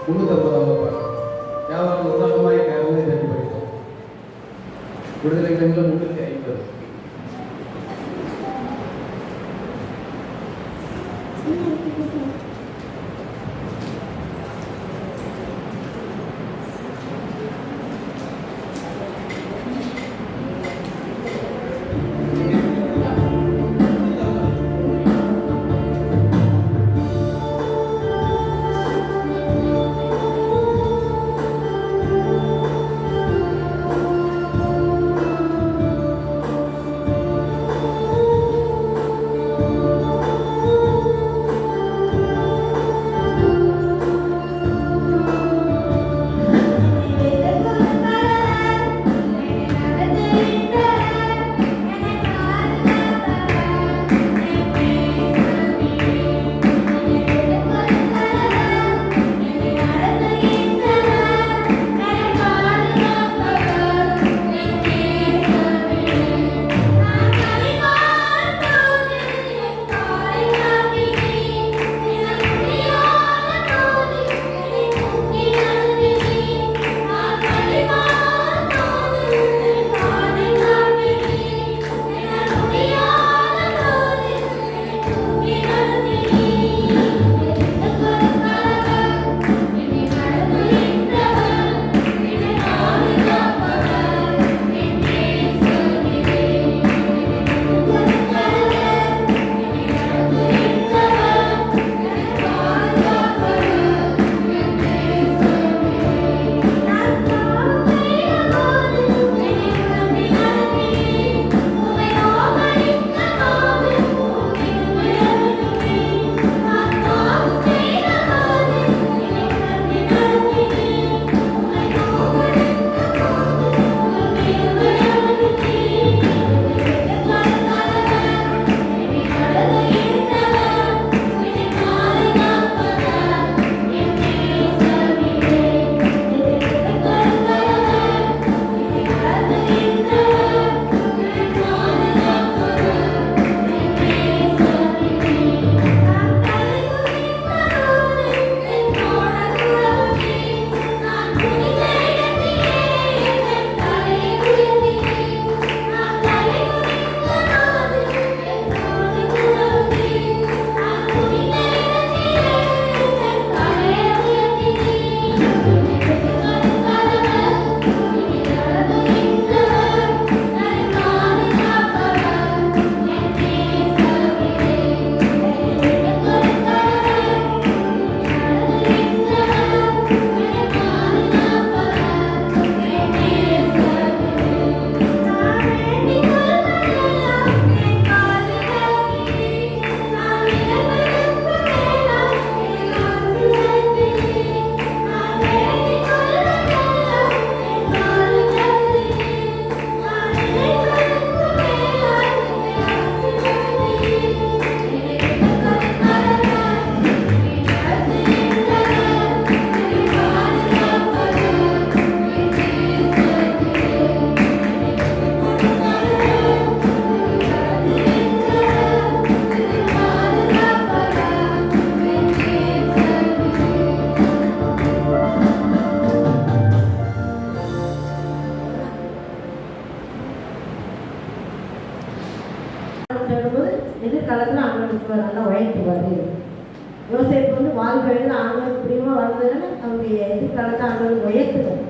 350வது பாட்டு. வியாபாரம் உதாரணமாக 200 தட்டி படித்தோம். விடுதலை டைமில் 350. எதிர்காலத்தில் ஆண்களுக்கு நல்லா உழைக்குவார். யோசேப்பு வந்து வாழ்க்கையில் ஆண்களுக்கு பிரியமாக வாழ்ந்ததுன்னா அவருடைய எதிர்காலத்தை ஆண்களுக்கு உயர்த்துவார்.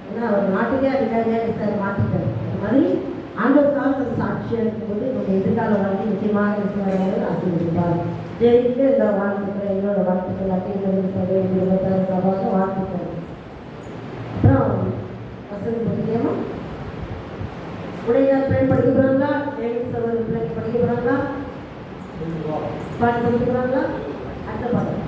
ஏன்னா அவர் நாட்டுக்கே அதிகாரியாக சார் மாற்றிட்டார். அது மாதிரி ஆண்டவருக்காக நம்ம சாட்சியாக இருக்கும்போது நம்முடைய எதிர்கால வாழ்க்கை நிச்சயமாக ஆசீர்வதிப்பார். ஜெயித்து இந்த வாழ்த்துக்கள் என்னோட வாழ்த்துக்கள் அப்படிங்கிறது சபாக வாழ்த்துக்கள். அப்புறம் வசதி முக்கியமா உடைய பிள்ளை படிக்கிறாங்களா, ஏழு சகோதரி பிள்ளைங்க படிக்கிறாங்களா, பாட்டு படிக்கிறாங்களா, அடுத்த பாடம்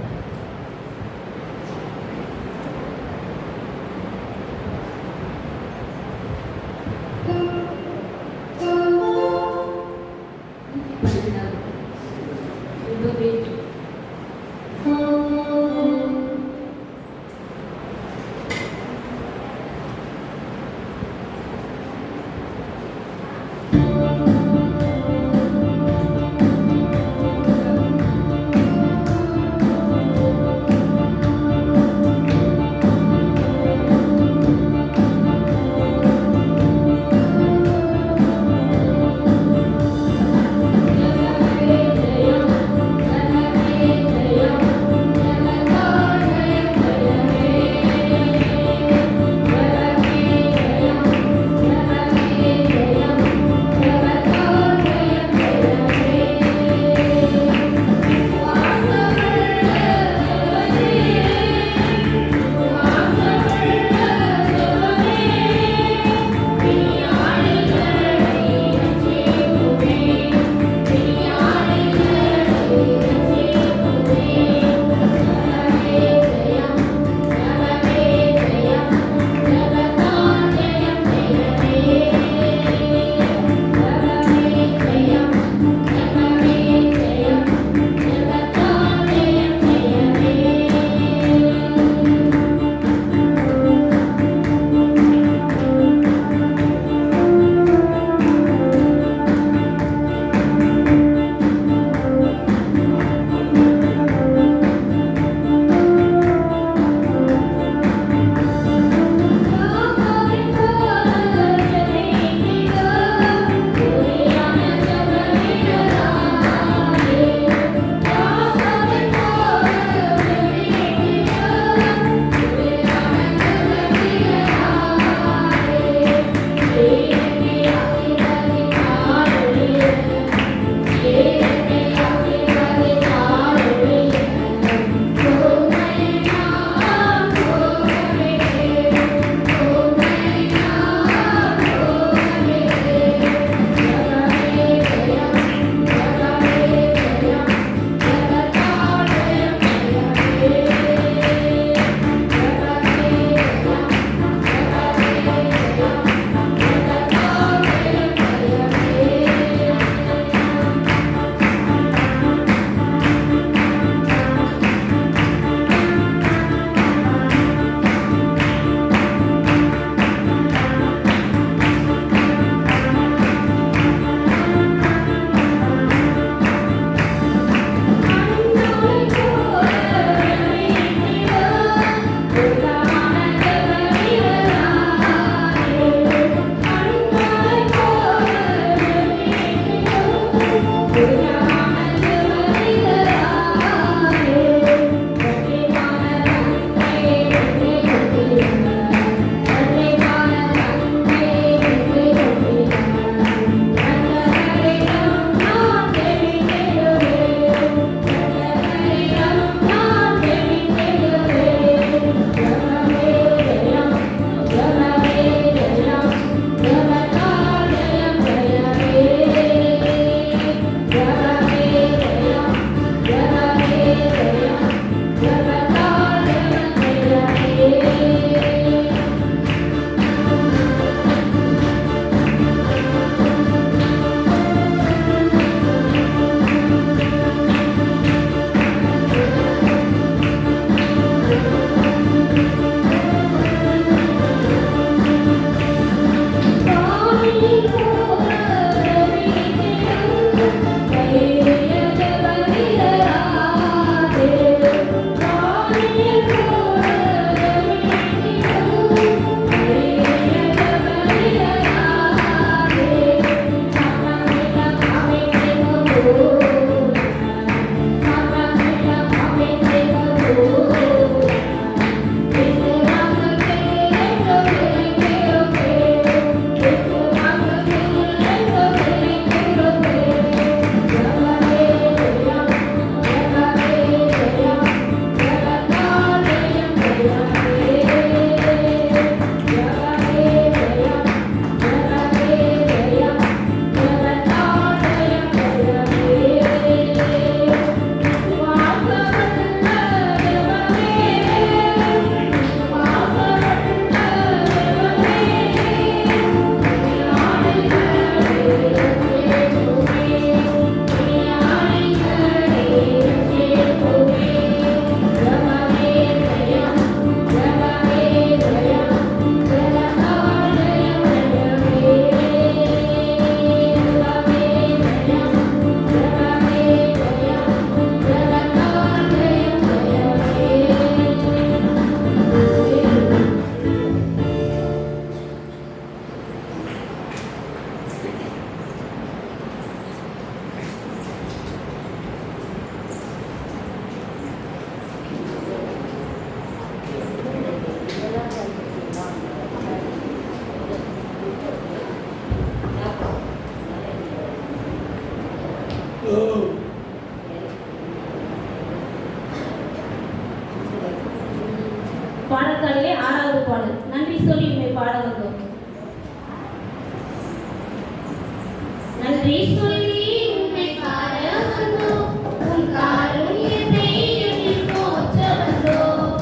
நன்றி சொல்லி உம்மை பாட வந்தோம். உம் காருண்யத்தை எண்ணி போற்ற வந்தோம்.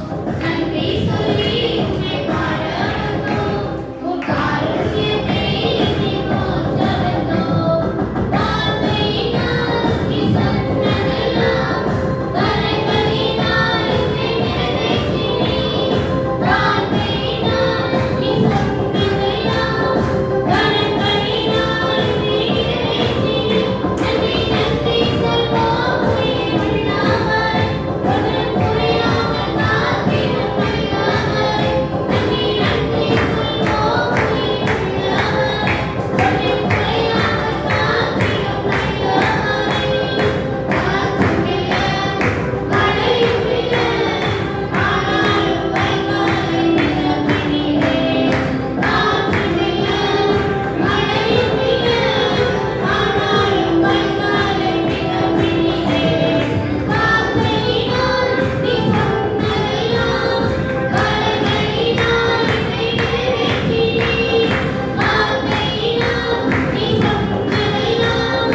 நன்றி சொல்லி உம்மை பாட வந்தோம். உம் காருண்யத்தை எண்ணி போற்ற வந்தோம். வார்த்தையினால் நீ சொன்னதெல்லாம் கரங்களினால் என்னை நிறைவேற்றினீர். வார்த்தையினால் நீ சொன்னதெல்லாம் கரங்களினால் என்னை நிறைவேற்றினீர். நன்றி நன்றி சொல்வோம் உயிருள்ளவர், ஒன்றும் குறையாமல் காத்திடும் வல்லவர். நன்றி நன்றி சொல்வோம் உயிருள்ளவர், ஒன்றும் குறையாமல் காத்திடும் வல்லவரே. காற்றுமில்ல மழையுமில்ல, ஆனாலும் வைகாலை நிரம்பினீரே. காற்றுமில்ல மழையுமில்ல, ஆனாலும் வைகாலை நிரம்பினீரே. வார்த்தையினால் நீ சொன்னதெல்லாம் கரங்களினால் என்னை நிறைவேற்றினீர். வார்த்தையினால் நீ சொன்னதெல்லாம்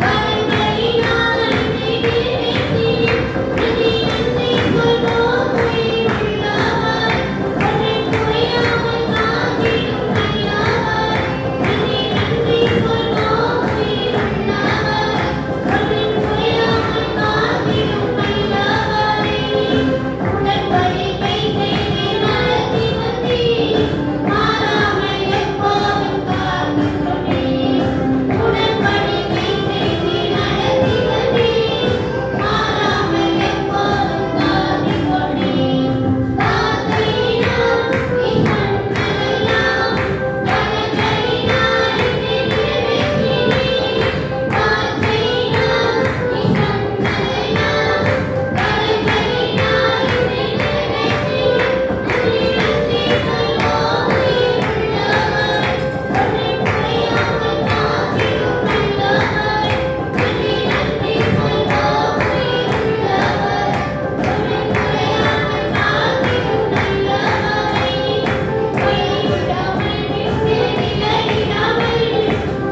கரங்களினால் என்னை நிறைவேற்றினீர். நன்றி நன்றி சொல்வோம் உயிருள்ளவர், ஒன்றும் குறையாமல் காத்திடும் வல்லவர். நன்றி நன்றி சொல்வோம் உயிருள்ளவர், ஒன்றும் குறையாமல் காத்திடும் வல்லவரே. உடன்படிக்கை செய்து நடத்தி வந்தீர், மாறாமல் எப்போதும் காத்துக் கொண்டீர். உடன்படிக்கை செய்து நடத்தி வந்தீர், மாறாமல் எப்போதும் காத்துக் கொண்டீர். வார்த்தையினால் நீ சொன்னதெல்லாம் கரங்களினால் என்னை நிறைவேற்றினீர். வார்த்தையினால் நீ சொன்னதெல்லாம் கரங்களினால் என்னை நிறைவேற்றினீர். நன்றி நன்றி சொல்வோம் உயிருள்ளவர், ஒன்றும் குறையாமல் காத்திடும் வல்லவர். நன்றி நன்றி சொல்வோம் உயிருள்ளவர், ஒன்றும் குறையாமல் காத்திடும் வல்லவரே. கைவிடாமல் விட்டு விலகிடாமல்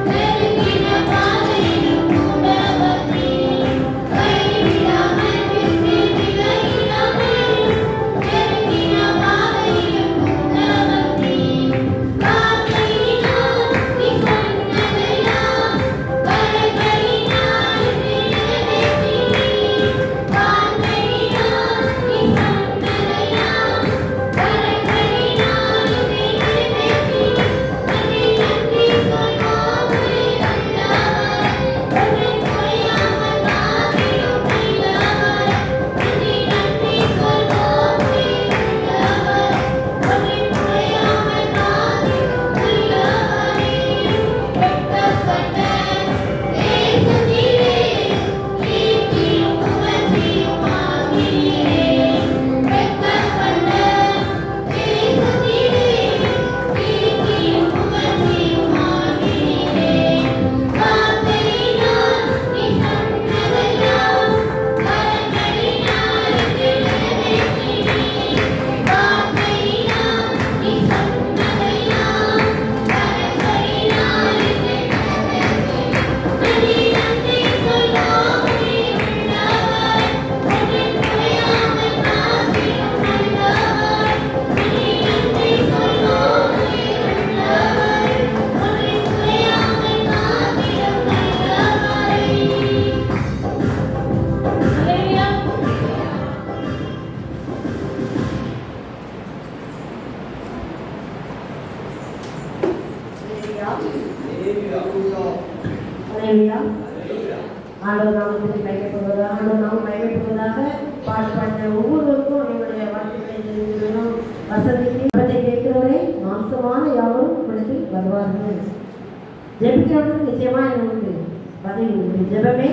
நெருங்கின பாதையிலும் கூட வந்தீர். கைவிடாமல் விட்டு விலகிடாமல் நெருங்கின பாதையிலும் கூட வந்தீர். வார்த்தையினால் நீ சொன்னதெல்லாம் கரங்களினால் என்னை நிறைவேற்றினீர். வார்த்தையினால் நீ சொன்னதெல்லாம் கரங்களினால் என்னை நிறைவேற்றினீர். நன்றி நன்றி சொல்வோம் உயிருள்ளவர், ஒன்றும் குறையாமல் காத்திடும் வல்லவர். நன்றி நன்றி சொல்வோம் உயிருள்ளவர், ஒன்றும் குறையாமல் காத்திடும் வல்லவரே. வெட்கப்பட்ட தேசத்திலே கீர்த்தியும் புகழ்ச்சியும் ஆகிறீரே. வெட்கப்பட்ட தேசத்திலே கீர்த்தியும் புகழ்ச்சியும் ஆகிறீரே. வார்த்தையினால் நீ சொன்னதெல்லாம் கரங்களினால் என்னை நிறைவேற்றினீர். வார்த்தையினால் நீ சொன்னதெல்லாம் கரங்களினால் என்னை நிறைவேற்றினீர். நன்றி நன்றி சொல்வோம் உயிருள்ளவர், ஒன்றும் குறையாமல் காத்திடும் வல்லவர். நன்றி நன்றி சொல்வோம் உயிருள்ளவர், ஒன்றும் குறையாமல் காத்திடும் வல்லவரே. ஹல்லேலூயா. ஹல்லேலூயா. ஆண்டவர் நாமத்துக்கு மகிமைப்படுவதாக, ஆண்டவர் நாமம் மகிமைப்படுவதாக. பாட்டு பாடின ஒவ்வொருவருக்கும் என்னுடைய வாழ்த்துக்களை தெரிவிக்கிறோம். வசதிக்கு ஜெபத்தை கேட்கிறவரே, மாம்சமான யாவரும் உங்களிடத்தில் வருவார்கள். ஜெபிக்கிறவர்கள் நிச்சயமா எனக்கு பதில் உண்டு. ஜெபமே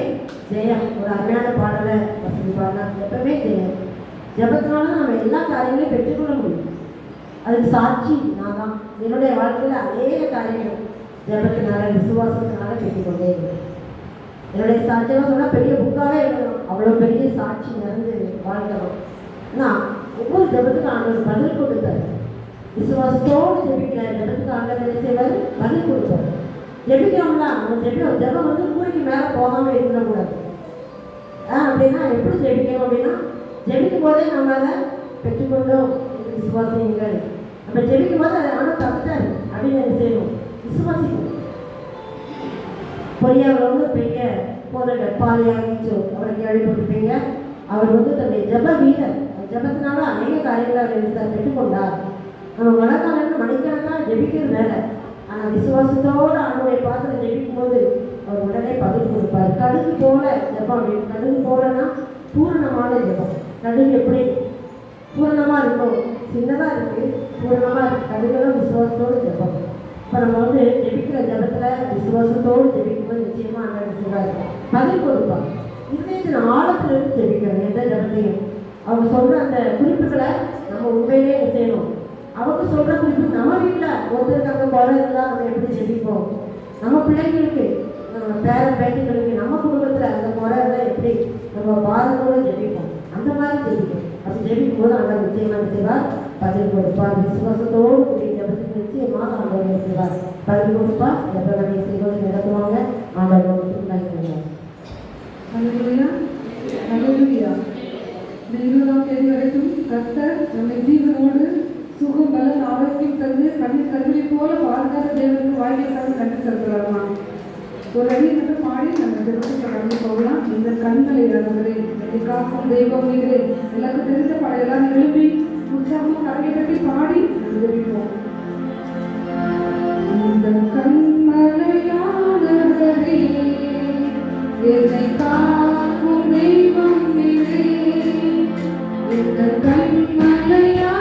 ஜெயம். ஒரு அருமையான பாடலை வசதி பாடலாம். ஜெபமே ஜெயம். ஜெபத்தினால நம்ம எல்லா காரியங்களையும் பெற்றுக்கொள்ள முடியும். அதுக்கு சாட்சி நான் தான். என்னுடைய வாழ்க்கையில் அநேக காரியங்கள் ஜெபத்தினால விசுவாசத்தினால பெற்றுக்கொண்டே இருக்கேன். என்னுடைய சாட்சியெல்லாம் சொன்னால் பெரிய புக்காகவே எழுதணும். அவ்வளோ பெரிய சாட்சி நிறைந்து வாழ்கிறோம். ஆனால் ஒவ்வொரு ஜெபத்துக்கும் ஆண்டவர் பதில் கொடுத்தார். விசுவாசத்தோடு ஜெபிக்கிற ஜெபத்துக்கு ஆண்டவர் என்ன செய்வார்? பதில் கொடுப்பார். ஜெபிக்கிறோம்ல, நம்ம ஜெபம் வந்து கூரைக்கு மேலே போகாமல் இருக்கக்கூடாது. அப்படின்னா எப்படி ஜெபிக்கணும் அப்படின்னா, ஜெபிக்கும் போதே நம்ம அதை பெற்றுக்கொண்டோம் விசுவாசிங்கள். நம்ம ஜெபிக்கும் போது அதை ஆனால் தப்புட்டாரு அப்படின்னு என்ன செய்யணும், விசுவாசிக்கணும். பொறியாளர் வந்து பெரிய போதகர் பாலியாகிச்சோ அவரை கேள்விப்பட்டிருப்பீங்க. அவர் வந்து தன்னுடைய ஜெப வீரர், ஜெபத்தினால அநேக காரியங்களை அவர் பெற்றுக்கொண்டார். நம்ம மழைக்காலம் மணிக்கணக்காக ஜெபிக்கிறது வேற, ஆனால் விசுவாசத்தோடு அவனுடைய பாத்திரம் ஜெபிக்கும் போது அவர் உடனே பதில் கொடுப்பார். கடுகு போல ஜெபம் அப்படின்னு, கடுகு போலன்னா பூரணமான ஜெபம். கடுகு எப்படி பூரணமாக இருக்கும், சின்னதாக இருக்குது, பூரணமாக இருக்குது. கடுகுலாம் விசுவாசத்தோடு ஜெபம். இப்போ நம்ம வந்து ஜெபிக்கிற ஜெபத்தில் விசுவாசத்தோடு ஜெபிக்கும்போது நிச்சயமாக அண்ணன் சொல்கிறாரு பதில் கொடுப்பான். இதயத்தின் ஆழத்திலிருந்து ஜெபிக்கணும் எந்த ஜெபத்தையும். அவங்க சொல்கிற அந்த குறிப்புகளை நம்ம உண்மையிலே செய்யணும். அவங்க சொல்கிற குறிப்பு நம்ம வீட்டில் ஒருத்தருக்கு அங்கே குறை இருந்தால் நம்ம எப்படி ஜெபிப்போம், நம்ம பிள்ளைங்களுக்கு பேர பேட்டிகளுக்கு நம்ம குடும்பத்தில் அந்த குறை இருந்தால் எப்படி நம்ம பாரத்தோடு ஜெபிப்போம், அந்த மாதிரி ஜெபிப்போம். அப்படி ஜெபிக்கும் போது அண்ணன் நிச்சயமாக செய்வார், பதில் கொடுப்பார். விசுவாசத்தோடு கூடிய ஜெபத்துக்கு நிச்சயமாக ஆண்டவர் செய்வார், பதில் கொடுப்பார். ஜெபங்களை செய்வது நடத்துவாங்க. ஆண்டவர் செய்வார். ஹல்லேலூயா, ஹல்லேலூயா. இந்த 20ஆம் தேதி வரைக்கும் கர்த்தர் நம்மை ஜீவனோடு சுகம் பலன் ஆரோக்கியம் தந்து கண்ணீர் கருவிலை போல பாதுகாத்த தேவனுக்கு வாழ்க்கைக்காக கண்டு செலுத்தலாமா? ஒரு அடி மட்டும் பாடி நம்ம ஜெபத்துக்கு கடந்து போகலாம். இந்த கண்களை இழந்தவரே என்னை காக்கும் தெய்வம் நீங்களே. எல்லாருக்கும் தெரிந்த பாடையெல்லாம் எழுப்பி உற்சாகமாக கரங்களை கட்டி பாடி நம்ம ஜெபிப்போம். இந்த கண்மலையானவரே என்னை காக்கும் தெய்வம் நீரே. இந்த கண்மலையானவரே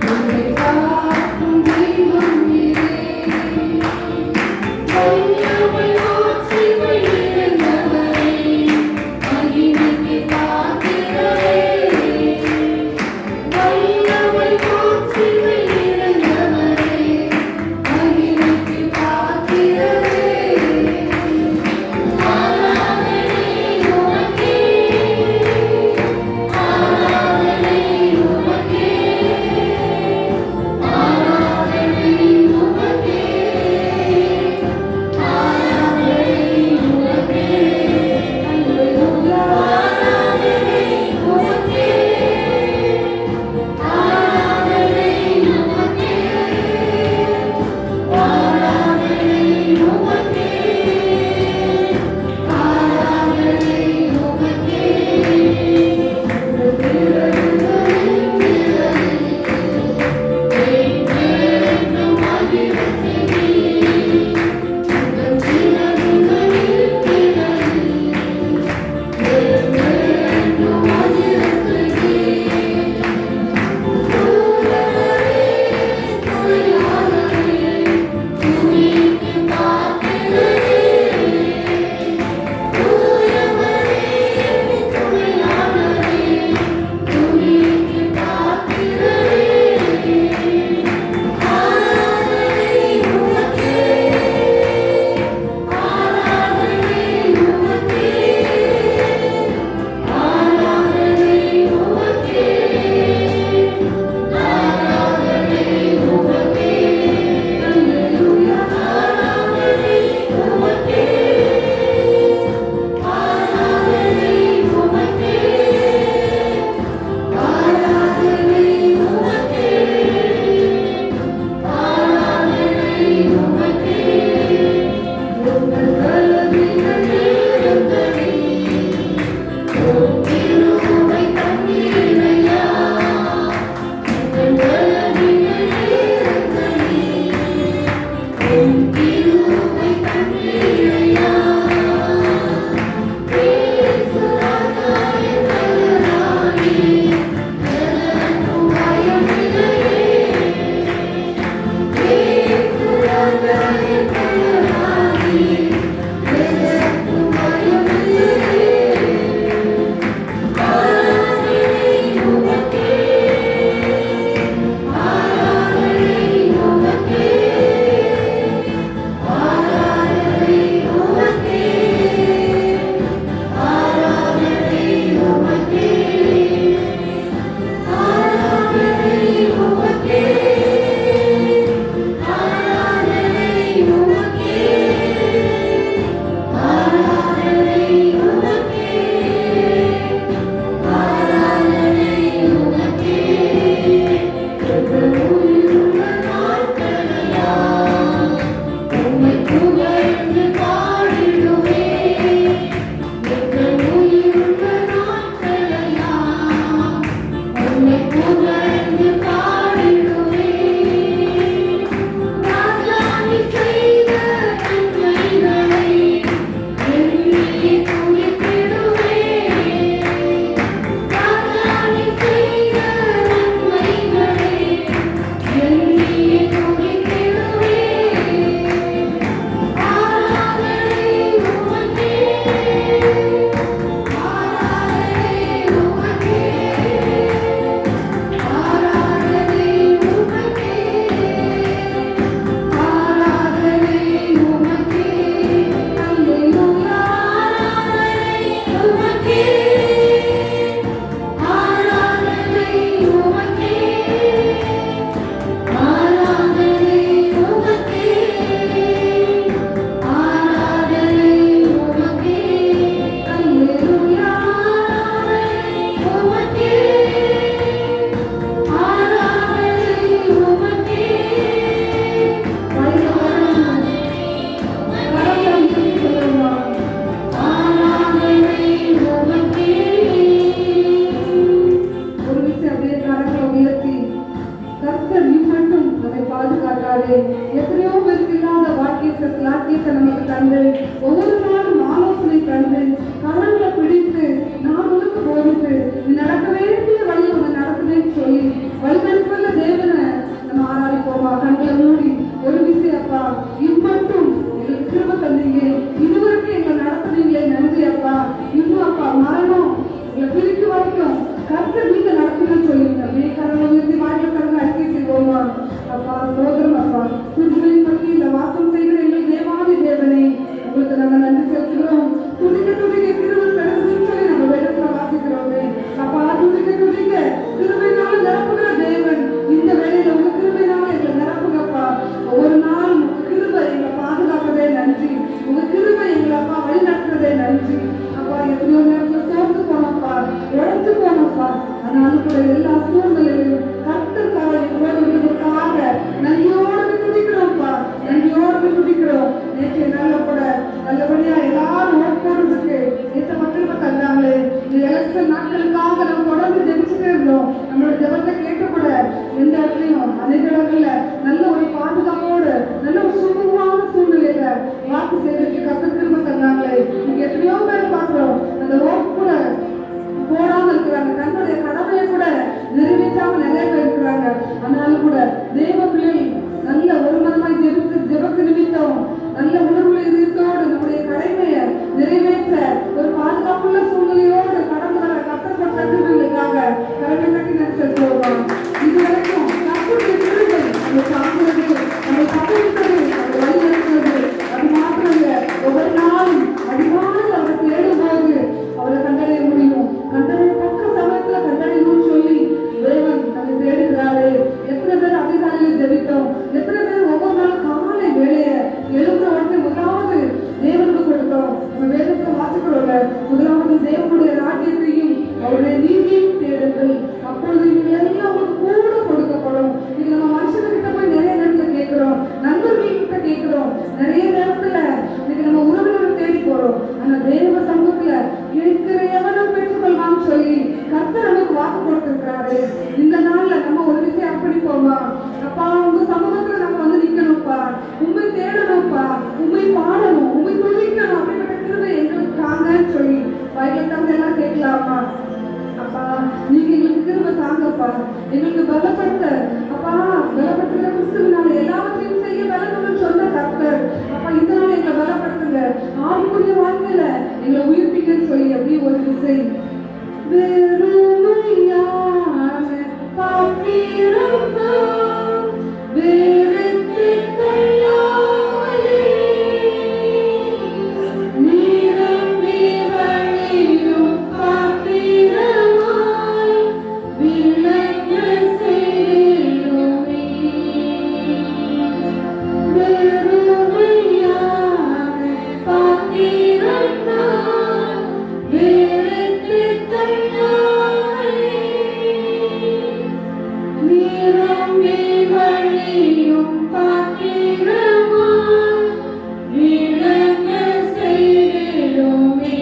என்னை காக்கும் தெய்வம் நீரே. வல்லமை ஆட்சிமை நிறைந்தவரே, மகிமைக்கு பாத்திரரே. வல்லமை ஆனாலும் கூட எல்லா சூழ்நிலையிலும் கர்த்தருக்காக எங்களோடு இருந்ததற்காக நன்றியோடு துதிக்கிறோம்ப்பா, நன்றியோடு துதிக்கிறோம். நேற்று நல்ல கூட நல்லபடியா எல்லாரும் ஓட் போடுறதுக்கு நேற்று மக்கள் தந்தாங்களே. இந்த எலெக்ஷன் நாட்களுக்காக நம்ம தொடர்ந்து ஜெபிச்சுட்டே இருந்தோம். நம்மளோட ஜெபத்தை கேட்டு கூட எந்த இடத்துலையும் அநேக இடங்கள்ல நல்ல ஒரு பாதுகாப்போடு நல்ல ஒரு சுமூகமான சூழ்நிலையில வாக்கு செய்வதற்கு கர்த்தர் திரும்ப தந்தாங்களே. இங்க எத்தனையோ பேர் பார்க்கிறோம் அந்த ஓட் கூட போடாம இருக்கிறாங்க, தன்னுடைய கடமையை கூட நிறைவேற்றாம நிறைய பேர் இருக்கிறாங்க. ஆனாலும் கூட தேவ பிள்ளை நல்ல ஒரு மனமாய் ஜெபக்கு நிமித்தம் நல்ல உணர்வுள்ள இதயத்தோடு நம்முடைய கடமையை நிறைவேற்ற ஒரு பாதுகாப்புள்ள சூழ்நிலையோடு கடந்து வர கஷ்டப்பட்டவர்களுக்காக கடமை கட்டி நடத்திருக்கிறோம். இதுவரைக்கும் கஷ்டப்பட்டு கிருபை நம்ம சாப்பிடுறது, நம்ம சமைப்பது, நம்ம வழி நடத்துவது, அது மாத்திரம் இல்ல, ஒவ்வொரு நாளும் அதிகமாக அவரை தேடும் போது அவரை கண்டறிய முடியும். கண்டறியத்தக்க சமயத்துல கண்டறியணும்னு சொல்லி தேவன் நம்மை தேடுகிறாரு. எத்தனை பேர் அதிகாலையில் ஜெபித்தோம், எத்தனை பேர் ஒவ்வொரு நாளும் காலை வேலையை எழுந்த உடனே முதலாவது தேவனுக்கு கொடுத்தோம். நம்ம வேதத்தை வாசிக்கிறோம்ல, முதலாவது தேவனுடைய ராஜ்யத்தையும் அவருடைய நீதியையும் தேடுங்கள், அப்பொழுது இவங்க எல்லாம் உங்களுக்கு கூட கொடுக்கப்படும். இது நம்ம மனுஷன்கிட்ட போய் நிறைய நேரத்துல கேட்கிறோம், நண்பர்கள் கிட்ட கேட்கிறோம், நிறைய நேரத்துல இன்னைக்கு நம்ம உறவினர்கள் தேடி போறோம். ஆனா தேவ சமூகத்துல இருக்கிற எவனும் பெற்றுக்கொள்வான்னு சொல்லி கர்த்தர் நமக்கு வாக்கு கொடுத்திருக்கிறாரு. இந்த நாள்ல நம்ம ஒரு விஷயம் அர்ப்பணிப்போமா? அப்பா, உங்க சமூகத்துல நம்ம வந்து நிக்கணும்ப்பா, உண்மை தேடணும்ப்பா, உண்மை பாடணும், உண்மை துதிக்கணும், அப்படிப்பட்ட கிருபை எங்களுக்கு தாங்கன்னு சொல்லி வயலட்டாவது எல்லாம் கேட்கலாமா? அப்பா, நீங்க எங்களுக்கு கிருபை தாங்கப்பா, எங்களுக்கு பலப்படுத்த, அப்பா பலப்படுத்துகிற கிறிஸ்துவினால எல்லாவற்றையும் செய்ய பலப்படுன்னு சொன்ன கர்த்தர். அப்பா, இந்த நாள் எங்களை பலப்படுத்துங்க, ஆவிக்குரிய வாழ்க்கையில எங்களை உயிர்ப்பிக்கன்னு சொல்லி அப்படியே ஒரு விசை வெறுமையான பாத்திரம்தான் வெறுத்து தள்ளாமலே நிரம்பி வழியும் பாத்திரமாய் விளங்க செய்யுமே. வெறுமையான பாத்திரம்தான் வெறுத்து தள்ளாமலே நிரம்பி வழியும் பாத்திரமாய் விளங்க செய்யுமே.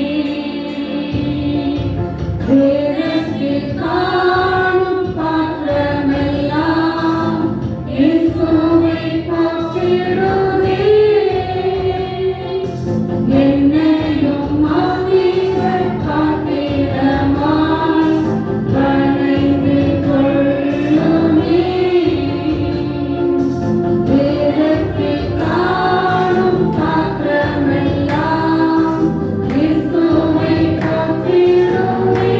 வேதத்தில் காணும் பாத்திரமெல்லாம் இயேசுவை போற்றிடுமே. என்னையும் ஆவிகள் பாத்திரமாய் வணைந்து கொள்ளுமே. வேதத்தில் காணும் பாத்திரமெல்லாம் இயேசுவை போற்றிடுமே.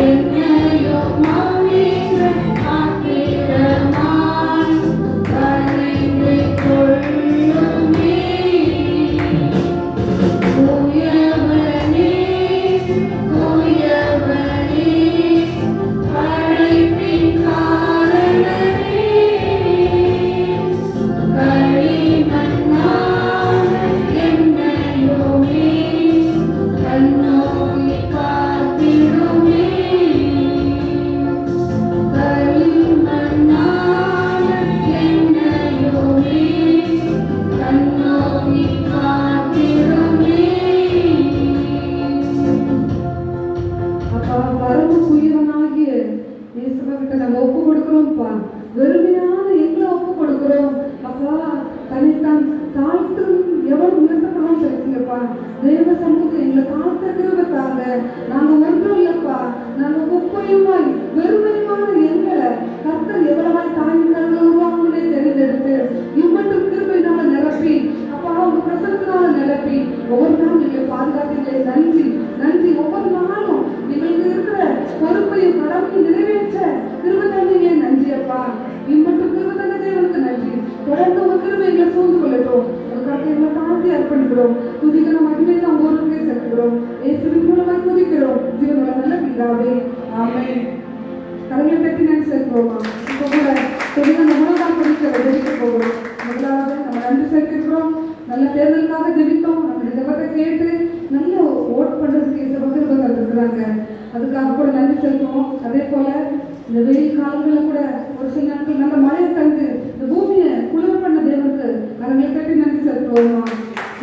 என்னையும் ஆவிகள் பாத்திரமாய் வணைந்து கொள்ளுமே. உயர்வனே, உயர்வனே, படைப்பின் காரணனே, களிமண்ணான என்னையுமே கண்ணோக்கி பார்த்திடுமே. களிமண்ணான என்னையுமே கண்ணோக்கி பார்த்திடுமே. அப்பா, வரவு புயவனாகிய இயேசுவிட்ட நம்ம ஒப்பு கொடுக்கிறோம்ப்பா. வெறுமையான எங்களை ஒப்பு கொடுக்கிறோம். அப்பா, தன்னைத்தான் தாழ்த்தும் எவன் உயர்த்தப்படும் சொல்லிங்கப்பா. தேவ சமூகத்தில் எங்களை தாழ்த்த கிருபை தாங்க. நாங்க ஒன்றும் இல்லப்பா, நாங்க ஒப்பையுமாய் வெறுமையுமான எங்களை கர்த்தர் எவ்வளவாய் தாய்கள் உருவாக்குன்னே தெரிந்தெடுத்து இம்மட்டும் கிருபையினால நிரப்பி, அப்பா உங்க பிரசனத்தினால நிரப்பி ஒவ்வொரு நாளும் எங்களை பாதுகாத்தீங்களே. நன்றி, நன்றி. ஒவ்வொரு நாளும் எங்களுக்கு இருக்கிற பொறுப்பையும் கடமையும் நிறைவேற்ற கிருபை தந்தீங்களே. நன்றி அப்பா. இம்மட்டும் கிருபை தந்த தேவனுக்கு நன்றி. தொடர்ந்து உங்க கிருபை எங்களை சூழ்ந்து கொள்ளட்டும். உங்களுக்காக எங்களை தாழ்த்தி அர்ப்பணிக்கிறோம். துதிக்கிற மகிமை நாம் ஒருவருக்கே செலுத்துகிறோம். இயேசுவின் மூலமாய் துதிக்கிறோம். ஜீவனுள்ள நல்ல பிதாவே, ஆமென். கடவுளை பற்றி நினைச்சிருக்கிறோமா? இப்போ கூட துதிக்க நம்ம மூலமாக துதிக்க ஜெபிக்க போகிறோம். முதலாவது நம்ம நன்றி செலுத்திருக்கிறோம். நல்ல தேர்தலுக்காக ஜெபித்தோம். நம்ம ஜெபத்தை கேட்டு நல்ல ஓட் பண்றதுக்கு இந்த பகிர்வு இருக்கிறாங்க. அதுக்காக கூட நன்றி செலுத்துவோம். அதே போல இந்த வெயில் காலங்களில் கூட ஒரு சில நாட்கள் நல்ல மழையை தந்து இந்த பூமியை குளிர் பண்ண தேவனுக்கு கரங்களை கட்டி நன்றி செலுத்துவோமா.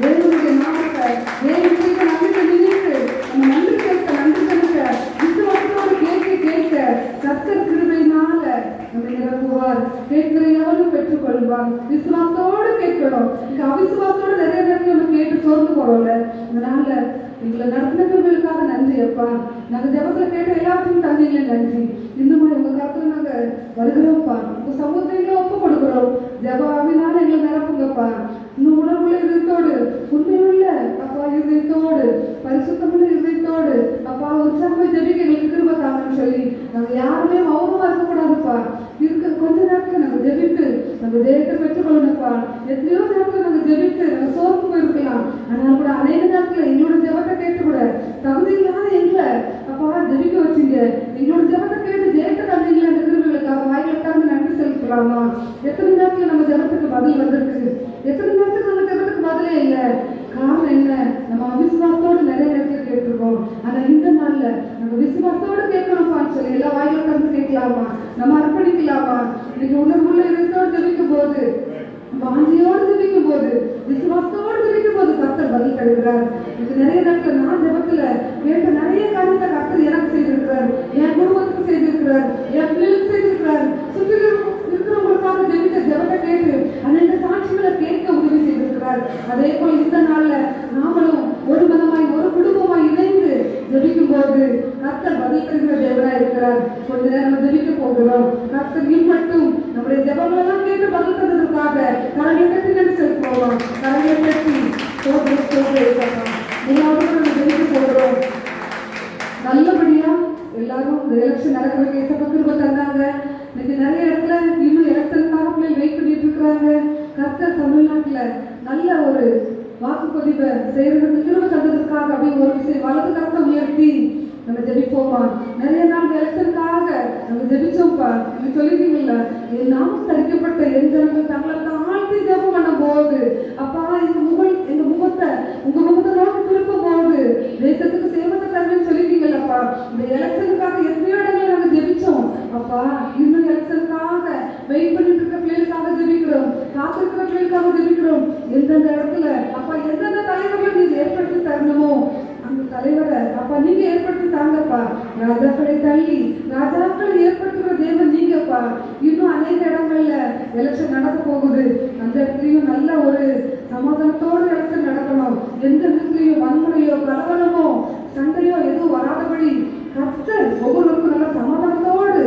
தேவனுடைய நாமத்தை தேவனுக்கு நன்றி நினைத்து நம்ம நன்றி செலுத்த விசுவாசத்தோடு கேட்க கர்த்தர் கிருபையினால நம்ம நிரப்புவார். கேட்கிற எவரும் பெற்றுக் கொள்வார். விசுவாசத்தோடு கேட்கணும். இங்க அவிசுவாசத்தோடு நிறைய நேரத்தில் நம்ம கேட்டு சோர்ந்து போறோம்ல. அதனால எங்களை நடத்தினவர்களுக்காக நன்றி அப்பா. நாங்க ஜபத்துல கேட்ட எல்லாத்தையும் தந்தீங்களே நன்றி. இன்னுமா உங்க காலத்துல நாங்க வருகிறோம்ப்பா. உங்க சமூகத்தையும் ஒப்பு கொடுக்குறோம். ஜபாவினால எங்களை நிரப்புங்கப்பா. இன்னும் உணர்வுள்ள இதயத்தோடு உண்மையுள்ள அப்பா இதயத்தோடு பரிசுத்தமுள்ள இதயத்தோடு அப்பா உற்சாகமா ஜெபிக்க எங்களுக்கு கிருபை தாங்கன்னு சொல்லி நாங்க யாருமே மௌனமா இருக்கக்கூடாதுப்பா. கொஞ்ச நேரத்துல நாங்க ஜெபித்து நாங்க ஜெயத்தை பெற்றுக்கொள்ளணும்ப்பா. எத்தனையோ நேரத்துல நாங்க ஜெபித்து நாங்க சோர்ந்து போயிருக்கலாம். ஆனால் கூட அநேக நேரத்துல எங்களோட ஜெபத்தை கேட்டு கூட தகுதி இல்லாத எங்களை அப்பா ஜெபிக்க வச்சுங்க. எங்களோட ஜெபத்தை கேட்டு ஜெயத்தை தந்தீங்களா அந்த கிருபைகளுக்காக வாய்களுக்காக நன்றி செலுத்தலாமா. எத்தனை நேரத்துல நம்ம ஜெபத்துக்கு பதில் வந்திருக்கு. எத்தனை நேரத்துக்கு நம்ம ஜெபத்துக்கு பதிலே இல்லை. காரணம் என்ன? நம்ம அவிசுவாசத்தோடு நிறைய நேரத்தில் கேட்டிருக்கோம். ஆனா இந்த நாள்ல நம்ம விசுவாசத்தோடு கேட்கணும்ப்பான்னு சொல்லி எல்லா வாயில கலந்து கேட்கலாமா. நம்ம அர்ப்பணிக்கலாமா. இன்னைக்கு உணர்வுள்ள இதயத்தோடு ஜெபிக்கும் போது வாஞ்சியோடு ஜெபிக்கும் போது விசுவாசத்தோடு ஜெபிக்கும் போது கர்த்தர் பதில் தருகிறார். இது நிறைய நேரத்தில் நான் ஜெபத்துல கேட்ட நிறைய காரியத்தை கர்த்தர் எனக்கு செய்திருக்கிறார். என் குடும்பத்துக்கு செய்திருக்கிறார். என் பிள்ளைகளுக்கு செய்திருக்கிறார். சுற்றி இருக்கிறவங்களுக்காக ஜெபித்த ஜெபத்தை கேட்டு அநேக சாட்சிகளை கேட்க உதவி செய்திருக்கிறார். அதே போல இந்த நாள்ல நாமளும் ஒரு மனமாய் ஒரு குடும்பமாய் இணைந்து ஜெபிக்கும் போது கர்த்தர் பதில் தருகிற தேவனாய் இருக்கிறார். கொஞ்ச நேரம் ஜெபிக்க போகிறோம். கர்த்தர் மட்டும் நம்முடைய ஜெபங்கள் எல்லாம் கேட்டு பதில் தந்ததற்காக கரங்களை கட்டி நன்றி செலுத்துவோம். கரங்களை கட்டி ஜெபிக்க போகிறோம். நல்லபடியா எல்லாரும் இந்த எலெக்ஷன் நடக்கிறதுக்கு ஏற்ற கிருபை தந்தாங்க. இன்னைக்கு நிறைய இடத்துல இன்னும் எலெக்ஷனுக்காக பிள்ளைகள் வெயிட் பண்ணிட்டு இருக்கிறாங்க. கர்த்தர் தமிழ்நாட்டுல நல்ல ஒரு வாக்குப்பதிவை செய்யறதுக்கு கிருபை தந்ததற்காக அப்படி ஒரு விஷயம் வலது கருத்தை உயர்த்தி நம்ம ஜெபிப்போமா. நிறைய நாள் எலெக்ஷனுக்காக நம்ம ஜெபிச்சோம்ப்பா. நீங்க சொல்லிட்டீங்கல்ல என் நாமம் தரிக்கப்பட்ட என் ஜனங்கள் தங்களை தாழ்த்தி ஜெபம் பண்ண போது அப்பா எங்க முகத்தை உங்க முகத்தை நோக்கி திருப்பும் போது தேசத்துக்கு சேவத்தை தருவேன்னு சொல்லிட்டீங்கல்லப்பா. இந்த எலெக்ஷனுக்காக எத்தனையோ இடங்கள் நாங்க ஜெபிச்சோம் அப்பா. இன்னும் எலெக்ஷனுக்காக வெயிட் பண்ணிட்டு இருக்க பிள்ளைகளுக்காக ஜெபிக்கிறோம். காத்திருக்கிற பிள்ளைகளுக்காக ஜெபிக்கிறோம். எந்தெந்த இடத்துல அப்பா எந்தெந்த தலைவர்களை நீங்க ஏற்படுத்தி தரணுமோ அந்த தலைவரை அப்பா நீங்க ஏற்படுத்தி தாங்கப்பா. ராஜாக்களை தள்ளி ராஜாக்களை ஏற்படுத்துகிற தேவன் நீங்கப்பா. இன்னும் அநேக இடங்கள்ல எலெக்ஷன் நடக்க போகுது. அந்த இடத்துலயும் நல்ல ஒரு சமாதானத்தோடு எலெக்ஷன் நடக்கணும். எந்த இடத்துலயும் வன்முறையோ கலவரமோ சண்டையோ எதுவும் வராதபடி கர்த்தர் ஒவ்வொருவருக்கும் நல்ல சமாதானத்தோடு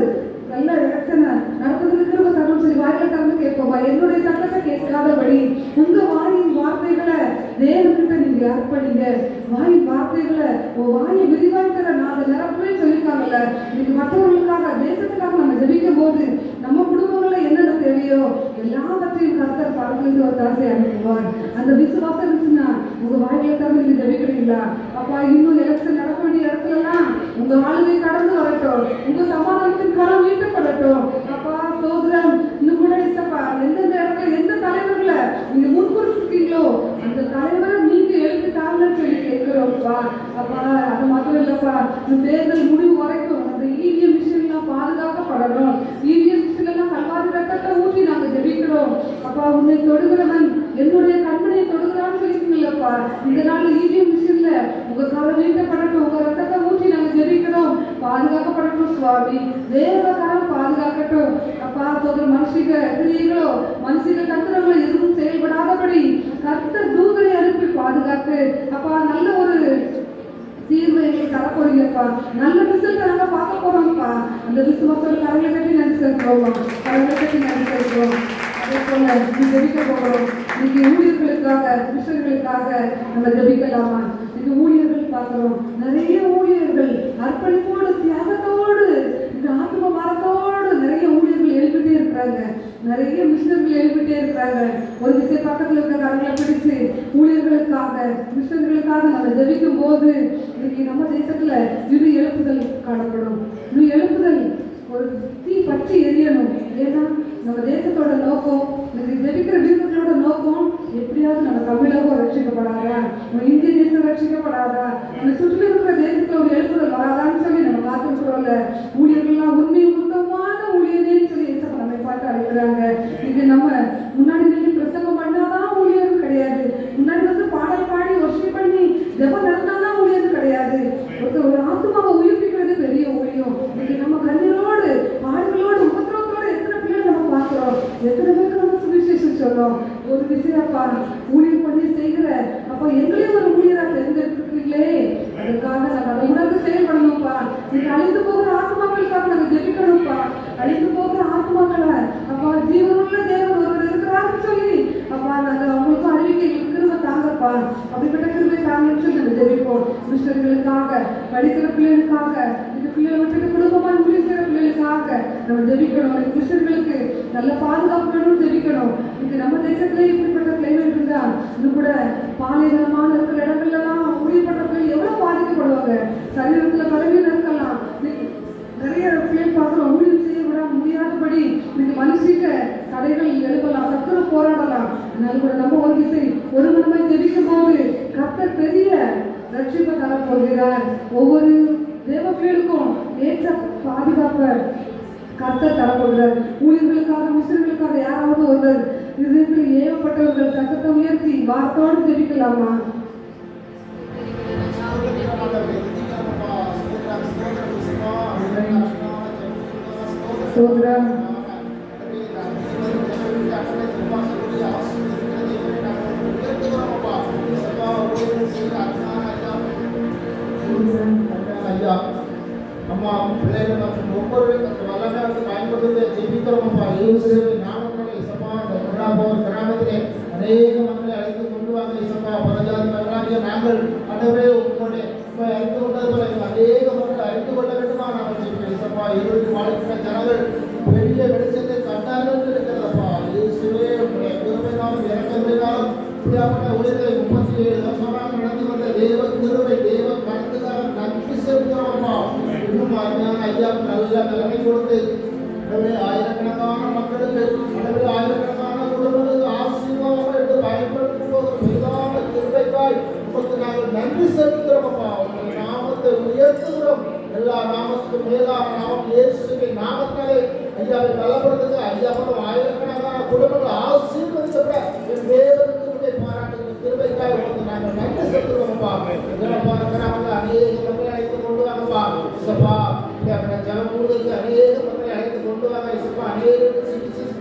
நல்ல எலெக்ஷனை நடத்துறதுக்கு கிருபை தரணும் சொல்லி வாயில திறந்து கேட்போமா. என்னுடைய சட்டத்தை கேட்காதபடி உங்க வாயின் வார்த்தைகளை தேவன்கிட்ட நீங்க அர்ப்பணிங்க. வாயின் வார்த்தைகளை வாயை விரிவாய்க்கிற நான் அதை நிரப்பவே சொல்லியிருக்காங்கல்ல. இன்னைக்கு மற்றவர்களுக்காக தேசத்துக்காக நம்ம ஜெபிக்கும் போது நம்ம குடும்பங்கள்ல என்னென்ன தேவையோ எல்லாவற்றையும் கர்த்தர் பரத்திலிருந்து ஒரு தரத்தை அனுப்புவார். அந்த விசுவாசம் இருந்துச்சுன்னா உங்க வாயில திறந்து நீங்க ஜெபிக்கிறீங்களா அப்பா. இன்னும் எலெக்ஷன் நடக்க வேண்டிய இடத்துல எல்லாம் உங்க ஆளுகை கடந்து வரட்டும். உங்க சமாதானத்தின் கரம் மீட்டப்படட்டும் அப்பா. சோதரம் இன்னும் கூட இசப்பா எந்தெந்த இடத்துல எந்த தலைவர்களை நீங்க முன்குறிச்சிருக்கீங்களோ அந்த தலைவரை நீங்க எழுப்பி தாங்கன்னு சொல்லி கேட்கிறோம்ப்பா அப்பா. அது மட்டும் இல்லப்பா இந்த தேர்தல் முடிவு வரைக்கும் அந்த இவிஎம் மிஷின் எல்லாம் பாதுகாக்கப்படணும். இவிஎம் மிஷின் எல்லாம் கல்வாரி ரத்தத்தை ஊற்றி நாங்க ஜெபிக்கிறோம் அப்பா. உன்னை தொடுகிறவன் என்னுடைய கண்மனையை தொடுகிறான்னு சொல்லிருக்கீங்களப்பா. இந்த நாள் இவிஎம் மிஷின்ல உங்க கரம் நீட்டப்படட்டும். உங்க ரத்தத்தை ஊற்றி நாங்க ஜெபிக்கிறோம். பாதுகாக்கப்படட்டும் சுவாமி. தேவகாரம் பாதுகாக்கட்டும் அப்பா. சோதர மனுஷிக கிரியைகளோ மனுஷிக தந்திரங்களோ எதுவும் செயல்படாதபடி கர்த்தர் தூதரை அனுப்பி பாதுகாத்து அப்பா நல்ல ஒரு தீர்வை எங்களுக்கு தரப்போறீங்கப்பா. நல்ல ரிசல்ட் நாங்க பார்க்க போறோம்ப்பா. அந்த விசுவாசோட கரங்களை கட்டி நன்றி செலுத்துவோம். கரங்களை கட்டி நன்றி செலுத்துவோம். அதே போல ஜெபிக்க போகிறோம். இன்னைக்கு ஊழியர்களுக்காக கிறிஸ்தவர்களுக்காக நம்ம ஜெபிக்கலாமா. இன்னைக்கு ஊழியர்கள் பார்க்கிறோம். நிறைய ஊழியர்கள் அர்ப்பணிப்போடு தியாகத்தோடு இந்த ஆத்ம மரத்தோடு நிறைய ஊழியர்கள் எழுப்பிட்டே இருக்கிறாங்க. நிறைய மிஷனர்கள் எழுப்பிட்டே இருக்கிறாங்க. ஒரு விஷயம் பக்கத்தில் இருக்கிற கரங்களை பிடிச்சு ஊழியர்களுக்காக மிஷனர்களுக்காக நம்ம ஜெபிக்கும் போது இன்னைக்கு நம்ம தேசத்துல இது எழுப்புதல் காணப்படும். இது எழுப்புதல் ஒரு தீ பற்றி எரியணும். ஏன்னா நம்ம தேசத்தோட நோக்கம் இன்னைக்கு ஜெபிக்கிற வீரர்களோட நோக்கம் எப்படியாவது நம்ம தமிழகம் ரட்சிக்கப்படாதா, நம்ம இந்திய தேசம் ரட்சிக்கப்படாதா, நம்ம சுற்றி இருக்கிற தேசத்துல ஒரு எழுப்புதல் வராதான்னு சொல்லி நம்ம பார்த்துருக்குறோம்ல, ஊழியர்கள்லாம் உண்மை உத்தமமான ஊழியர்கள்னு சொல்லி ஏசப்பா நம்மை பார்த்து அழைக்கிறாங்க. இது நம்ம முன்னாடி நின்று பிரசங்கம் பண்ணாதான் ஊழியர் கிடையாது, முன்னாடி வந்து பாடல் பாடி வர்ஷிப் பண்ணி ஜெபம் நடந்தாதான் ஊழியர் கிடையாது. ஒரு ஆத்மாவை உயிர்ப்பிக்கிறது பெரிய ஊழியம். இது நம்ம கண்ணீரோடு பாடுகளோடு உபத்திரவத்தோடு எத்தனை பிள்ளைகள் நம்ம பார்க்கிறோம், எத்தனை பேருக்கு நம்ம சுவிசேஷம் சொல்றோம். ஒரு விஷயப்பா ஊழியர் பண்ணி செய்கிற அப்போ எங்களையும் ஒரு ஊழியரா தெரிஞ்சிருக்கீங்களே, அதுக்காக நாங்கள் அதை உணர்ந்து செயல்படணும்ப்பா. இது அழிந்து போகிற ஆத்மாக்களுக்காக நாங்கள் ஜெபிக்கணும்ப்பா. அழிந்து போகிற ஆத்மாக்களை அப்பா ஜீவனுள்ள தேவன் ஒருவர் இருக்கிறாருன்னு சொல்லி அப்பா நாங்கள் அவங்களுக்கும் அறிவிக்க கிருபை தாங்கப்பா. அப்படிப்பட்ட கிருபை தாங்கன்னு சொல்லி நாங்கள் ஜெபிப்போம். மிஷனரிகளுக்காக, படிக்கிற பிள்ளைகளுக்காக, இந்த பிள்ளைகளை விட்டுட்டு குடும்பமாக ஊழியர் செய்கிற பிள்ளைகளுக்காக நம்ம ஜெபிக்கணும். மிஷனரிகளுக்கு நல்ல பாதுகாப்பு வேணும்னு ஜெபிக்கணும். இது நம்ம தேசத்திலே இப்படிப்பட்ட கிளைமேட் இருந்தா இன்னும் கூட பாலைவனமான இருக்கிற இடங்கள்லாம் ஊழியப்பட்ட பிள்ளைகள் எவ்வளவு பாதிக்கப்படுவாங்க. சரீரத்துல பலவீனம் இருக்கலாம், நிறைய பிள்ளைகள் பார்க்கிறோம் ஊழியம் செய்ய விட முடியாதபடி இன்னைக்கு மனுஷிக்க தடைகள் எழுப்பலாம், சத்துரு போராடலாம். அதனால கூட நம்ம ஒரு விசை ஒரு மனமாய் ஜெபிக்கும் போது கர்த்தர் பெரிய ரட்சிப்பை தரப்போகிறார். ஒவ்வொரு தேவ பிள்ளைகளுக்கும் ஏற்ற பாதுகாப்பை கர்த்தர் தரப்போகிறார். ஊழியர்களுக்காக, மிஷனரிகளுக்காக யாராவது ஒருவர் இதயத்தில் ஏவப்பட்டவர்கள் சத்தத்தை உயர்த்தி வார்த்தையோடு ஜெபிக்கலாமா? ஸ்தோத்திரம். அம்மா பிள்ளைகள் மற்றும் ஒவ்வொருவரும் வல்லமை பயன்படுத்த ஜெபிக்கிறோம்ப்பா. இயேசுவின் நாமத்திலே இசப்பா இந்த கொண்டாபோர் கிராமத்திலே அநேக மக்களை அழைத்து கொண்டு வாங்க இசப்பா. பரஜாதி மகனாகிய நாங்கள் ஆண்டவரே உங்களுடைய அறிந்து கொண்டது போல அநேக மக்களை அறிந்து கொள்ள வேண்டுமா நாங்கள் ஜெபிக்கிறோம் இசப்பா. இருபது வாழ்க்கை ஜனங்கள் பெரிய வெளிச்சத்தை கண்டார்கள் இருக்கிறதப்பா. இயேசுவே உங்களுடைய கிருபையினாலும் இறக்கங்களினாலும் இப்படியாப்பட்ட ஊழியர்களை 37 வருஷமாக நடந்து வந்த தேவ கிருபை தேவ கருத்துக்காக நன்றி செலுத்துகிறோம்ப்பா. இன்னும் அருமையான ஐயா நல்ல நிலைமை கொடுத்து ஆயிரக்கணக்கான மக்களுக்கு ஆயிரக்கணக்கான குடும்பங்களுக்கு ஆசீர்வாதமாக எடுத்து பயன்படுத்தி போகிற பெரிதான கிருபைக்காய் உங்களுக்கு நாங்கள் நன்றி செலுத்துகிறோம்ப்பா. உங்களுடைய நாமத்தை உயர்த்துகிறோம். எல்லா நாமத்துக்கும் மேலான நாமம் இயேசுவின் நாமத்தாலே ஐயாவை பலப்படுத்துங்க. ஐயா மட்டும் ஆயிரக்கணக்கான குடும்பங்கள் ஆசீர்வதிக்கப்பட என் தேவனுக்கு பாராட்டுகிற கிருபைக்காய் உங்களுக்கு நாங்கள் நன்றி செலுத்துகிறோம்ப்பா. கிராமத்தில் அநேக மக்களை அழைத்து கொண்டு வாங்கப்பா இசப்பா. ஜனங்களுக்கு அநேக மக்களை அழைத்து கொண்டு வாங்க இசப்பா. அநேக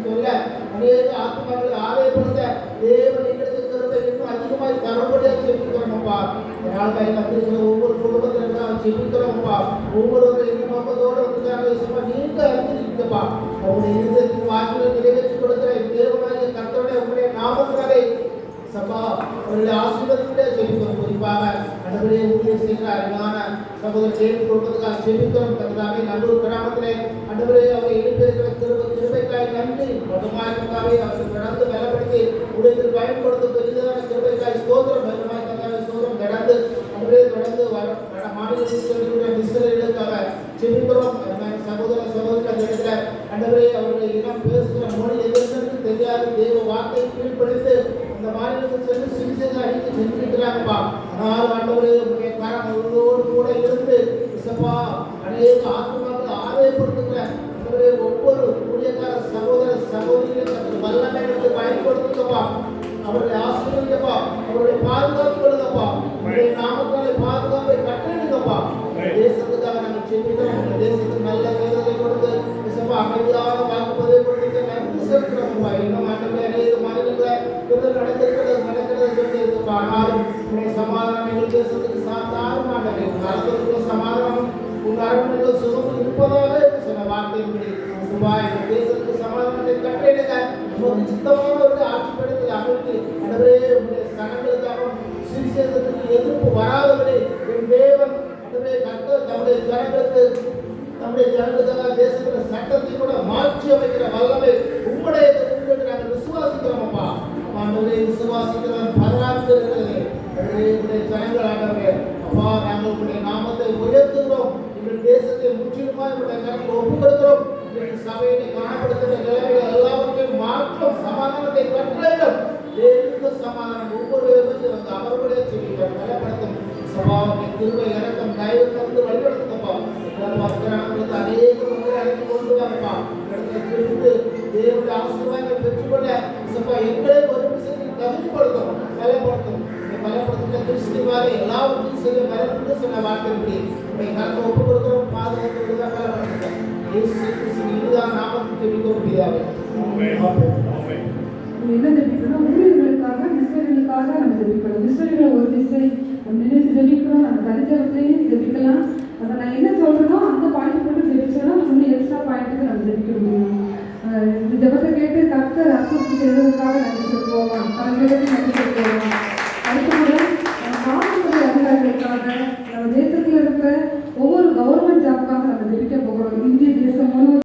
சொல்ல அநேக ஆத்மாக்களை ஆலயப்படுத்த தேவன் எங்களுக்கு கிருபை இன்னும் அதிகமாய் தரப்படியாக ஜெபிக்கிறோம்ப்பா. நாளைக்கு வந்திருக்கிற ஒவ்வொரு குடும்பத்திலும் நாங்கள் ஜெபிக்கிறோம்ப்பா. ஒவ்வொருவரும் இந்த நோக்கத்தோடு வந்துட்டாங்க இசப்பா. நீங்க அறிஞ்சிருக்கீங்கப்பா. அவங்களுடைய இருதயத்தின் வாக்குகளை நிறைவேற்றி கொடுக்கிற தேவனாகிய கர்த்தருடைய உங்களுடைய நாமத்தினாலே சபா அவருடைய ஆசீர்வாதத்திலே ஜெபிக்கிறோம். குறிப்பாக அன்றைய ஊழியர் செய்கிற அருமையான சகோதரர் கேட்டு கொடுப்பதற்காக ஜெபிக்கிறோம். கர்த்தாவே நல்லூர் கிராமத்திலே அன்றைய அவரை எழுப்பியிருக்கிற கிருபைக்காய் நன்றி. மொத்தமாய்க்காவே அவருக்கு நடந்து பலப்படுத்தி உடையத்தில் பயன்படுத்தும் பெரிதான கிருபைக்காய் ஸ்தோத்திரம். மொத்தமாய்க்காவே ஸ்தோத்திரம். கடந்து அன்றைய தொடர்ந்து வட மாநிலத்தில் மிஸ்ரர்களுக்காக ஜெபிக்கிறோம். சகோதர சகோதரர்கள் அன்றைய அவருடைய இனம் பேசுகிற மொழி எதிர்த்து தெரியாத தேவ வார்த்தையை கீழ்ப்படுத்தி இந்த மாநிலத்தில் சென்று சிகிச்சை அடித்து சென்றிருக்கிறாங்கப்பா. ஆனால் ஆண்டவரே உங்களுடைய கரம் அவர்களோடு கூட இருந்து இசப்பா அநேக ஆத்மாக்களை ஆதாயப்படுத்துகிற ஆண்டவரே ஒவ்வொரு ஊழியக்கார சகோதர சகோதரிகளை வல்லமை எடுத்து பயன்படுத்துங்கப்பா. அவருடைய ஆசீர்வதிங்கப்பா. அவருடைய பாதுகாப்பு கொடுங்கப்பா. உங்களுடைய நாமத்தாலே பாதுகாப்பை கட்டளையிடுங்கப்பா. தேசத்துக்காக நாங்கள் செல்கிறோம். இந்த தேசத்துக்கு நல்ல வேதனை கொடுத்து இசப்பா அமைதியாக வாக்குப்பதை கொடுத்து நன்றி செலுத்துகிறோம்ப்பா. இன்னும் ஆண்டவரே அநேக மாநிலங்களை நடக்கிறது சொல்லியிருக்கப்பா. ஆனாலும் உங்களுடைய சமாதானம் எங்கள் தேசத்துக்கு சாத்தாரும் ஆண்டவரே நடந்திருக்கிற சமாதானம் உங்கள் அரண்மனைகள் சுகம் இருப்பதாக சொன்ன வார்த்தையின்படி சுபா எங்கள் தேசத்துக்கு சமாதானத்தை கட்டளையிடுங்க. உங்களுக்கு சித்தமானவர்களை ஆட்சிப்படுத்தி அமைத்து ஆண்டவரே உங்களுடைய சனங்களுக்காகவும் சுவிசேஷத்துக்கு எதிர்ப்பு வராதபடி என் தேவன் ஆண்டவரே கர்த்தர் தம்முடைய ஜனங்களுக்காக தேசத்தில் சட்டத்தை கூட மாற்றி அமைக்கிற வல்லமை உங்களுடைய நாங்கள் விசுவாசிக்கிறோம்ப்பா. ஆண்டவரே விசுவாசிக்கிறோம். பராமரிக்கிறது ஜனங்கள் ஆண்டவரே அப்பா நாங்கள் உங்களுடைய நாமத்தை உயர்த்துகிறோம். எங்கள் தேசத்தை முற்றிலுமாய் உங்களுடைய கரத்தில் ஒப்புக் கொடுக்கிறோம். எங்கள் சபையை காணப்படுத்துகிற நிலைமைகள் எல்லாவற்றையும் மாற்றம் சமாதானத்தை கட்டளையிடும். தேவனுக்கு சமாதானம் ஒவ்வொருவரும் வந்து அவர்களுடைய செய்திகள் பலப்படுத்தும். சபாவின் கிருபை இறக்கம் தயவு தந்து வழிபடுத்துங்கப்பா. ஆசீர்வாதங்களை பெற்றுக்கொள்ள இசப்பா எங்களை ஒரு விஷயத்தில் தகுதிப்படுத்தும், பலப்படுத்தும். இந்த பலப்படுத்துகிற கிறிஸ்துவாரை எல்லாவற்றையும் செய்ய பலப்பட்டு சொன்ன வார்த்தைப்படி உங்களை கருத்தை ஒப்புக் கொடுக்கிறோம். பாதுகாத்து பலப்படுத்துங்க. இயேசு கிறிஸ்துவின் இனிதான நாமத்தில் ஜெபிக்கிறோம் பிதாவே. ஆமென். என்ன ஜெபிக்கணும்? ஊழியர்களுக்காக, மிஷனரிகளுக்காக நம்ம ஜெபிக்கணும். மிஷனரிகளை ஒரு திசை நினைத்து ஜெபிக்கிறோம், நம்ம தனித்தரத்துலேயும் ஜெபிக்கலாம். அதை நான் என்ன சொல்கிறேனோ அந்த பாயிண்ட் மட்டும் ஜெபிச்சோன்னா இன்னும் எக்ஸ்ட்ரா பாயிண்ட்டுக்கு நம்ம ஜெபிக்க முடியும். இந்த ஜெபத்தை கேட்டு கர்த்தர் அற்புதம் செய்வதற்காக நன்றி சொல்லுவோமா? கரங்களை நன்றி சொல்லுவோம்.